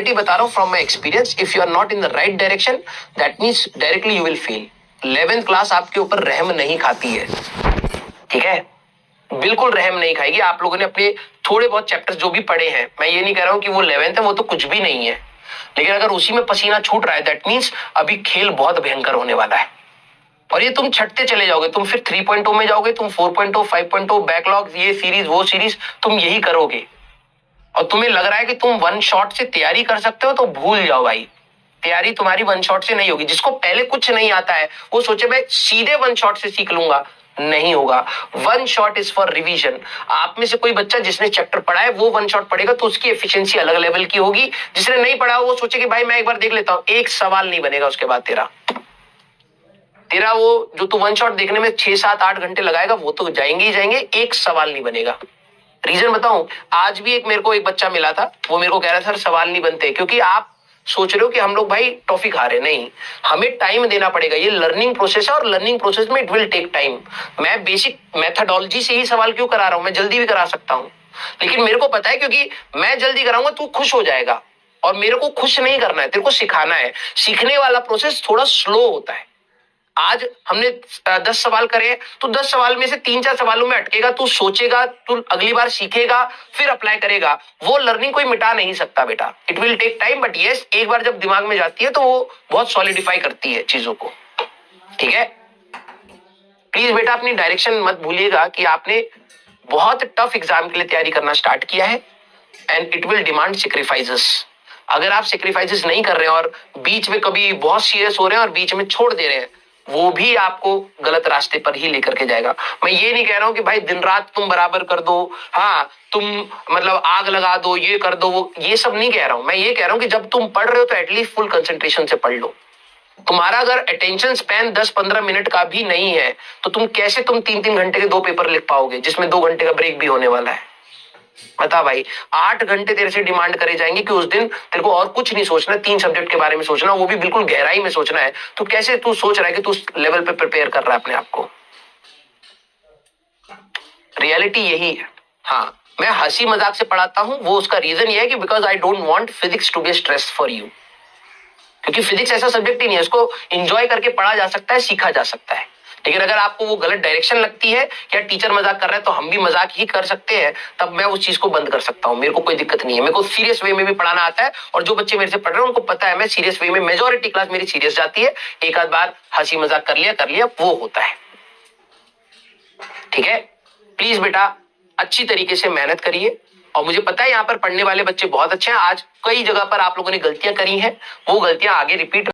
बता रहा हूँ from my experience, if you are not in the right direction that means directly you will fail. 11th class आपके ऊपर रहम नहीं खाती है, ठीक है, बिल्कुल रहम नहीं खाएगी। आप लोगों ने अपने थोड़े बहुत चैप्टर्स जो भी पढ़े हैं, मैं ये नहीं कह रहा हूं कि वो 11th है, वो तो कुछ भी नहीं है, लेकिन अगर उसी में पसीना छूट रहा है दैट मीन्स अभी खेल बहुत भयंकर होने वाला है। और ये तुम छटते चले जाओगे, तुम फिर 3.0 में जाओगे, तुम 4.0 5.0 बैकलॉग, ये सीरीज वो सीरीज, तुम यही करोगे। और तुम्हें लग रहा है कि तुम वन शॉट से तैयारी कर सकते हो, तो भूल जाओ भाई, तैयारी तुम्हारी वन शॉट से नहीं होगी। जिसको पहले कुछ नहीं आता है वो सोचे मैं सीधे वन शॉट से सीख लूंगा, नहीं होगा। One shot is for revision. आप में से कोई बच्चा जिसने चैप्टर पढ़ा है वो वन शॉट पढ़ेगा तो उसकी एफिशिएंसी अलग लेवल की होगी। जिसने नहीं पढ़ा वो सोचे कि भाई मैं एक बार देख लेता हूं, एक सवाल नहीं बनेगा उसके बाद तेरा वो जो तू वन शॉट देखने में 6 7 8 घंटे लगाएगा वो तो जाएंगे ही जाएंगे, एक सवाल नहीं बनेगा। रीजन बताऊं, आज भी मेरे को एक बच्चा मिला था, वो मेरे को कह रहा था सर सवाल नहीं बनते, क्योंकि आप सोच रहे हो कि हम लोग भाई टॉफी खा रहे, नहीं, हमें टाइम देना पड़ेगा। ये लर्निंग प्रोसेस है और लर्निंग प्रोसेस में इट विल टेक टाइम। मैं बेसिक मेथडोलॉजी से ही सवाल क्यों करा रहा हूं, मैं जल्दी भी करा सकता हूं, लेकिन मेरे को पता है क्योंकि मैं जल्दी कराऊंगा तू खुश हो जाएगा, और मेरे को खुश नहीं करना है, तेरे को सिखाना है। सीखने वाला प्रोसेस थोड़ा स्लो होता है। आज हमने 10 सवाल करे तो 10 सवाल में से 3 4 सवालों में अटकेगा, तू सोचेगा, तू अगली बार सीखेगा, फिर अप्लाई करेगा। वो लर्निंग कोई मिटा नहीं सकता बेटा, it will take time, but yes एक बार जब दिमाग में जाती है तो वो बहुत सॉलिडिफाई करती है चीजों को, ठीक है। प्लीज बेटा अपनी डायरेक्शन मत भूलिएगा कि आपने बहुत टफ एग्जाम के लिए तैयारी करना स्टार्ट किया है, and it will demand sacrifices. अगर आप सेक्रीफाइसेस नहीं कर रहे हैं और बीच में कभी बहुत सीरियस हो रहे हैं और बीच में छोड़ दे रहे हैं, वो भी आपको गलत रास्ते पर ही लेकर के जाएगा। मैं ये नहीं कह रहा हूं कि भाई दिन रात तुम बराबर कर दो, हाँ तुम मतलब आग लगा दो, ये कर दो, वो ये सब नहीं कह रहा हूं। मैं ये कह रहा हूं कि जब तुम पढ़ रहे हो तो एटलीस्ट फुल कंसंट्रेशन से पढ़ लो। तुम्हारा अगर अटेंशन स्पैन 10-15 मिनट का भी नहीं है तो तुम कैसे 3-3 घंटे के 2 पेपर लिख पाओगे जिसमें 2 घंटे का ब्रेक भी होने वाला है। बता भाई, 8 घंटे तेरे से डिमांड करे जाएंगे कि उस दिन तेरे को और कुछ नहीं सोचना, 3 सब्जेक्ट के बारे में सोचना, वो भी बिल्कुल गहराई में सोचना है। तो कैसे तू सोच रहा है कि तू उस लेवल पे प्रिपेयर कर रहा है अपने आप को? रियलिटी यही है। हाँ, मैं हंसी मजाक से पढ़ाता हूं, वो उसका रीजन ये है कि because I don't want physics to be stress for you. क्योंकि फिजिक्स ऐसा सब्जेक्ट ही नहीं है, उसको एंजॉय करके पढ़ा जा सकता है, सीखा जा सकता है। लेकिन अगर आपको वो गलत डायरेक्शन लगती है, या टीचर मजाक कर रहा है तो हम भी मजाक ही कर सकते हैं, तब मैं उस चीज को बंद कर सकता हूँ। मेरे को कोई दिक्कत नहीं है, मेरे को सीरियस वे में भी पढ़ाना आता है, और जो बच्चे मेरे से पढ़ रहे हैं उनको पता है मैं सीरियस वे में, मेजोरिटी क्लास मेरी सीरियस जाती है, एक आध बार हंसी मजाक कर लिया वो होता है, ठीक है। प्लीज बेटा अच्छी तरीके से मेहनत करिए, और मुझे पता है यहाँ पर पढ़ने वाले बच्चे बहुत अच्छे हैं। आज कई जगह पर आप लोगों ने गलतियां करी हैं, वो गलतियां आगे रिपीट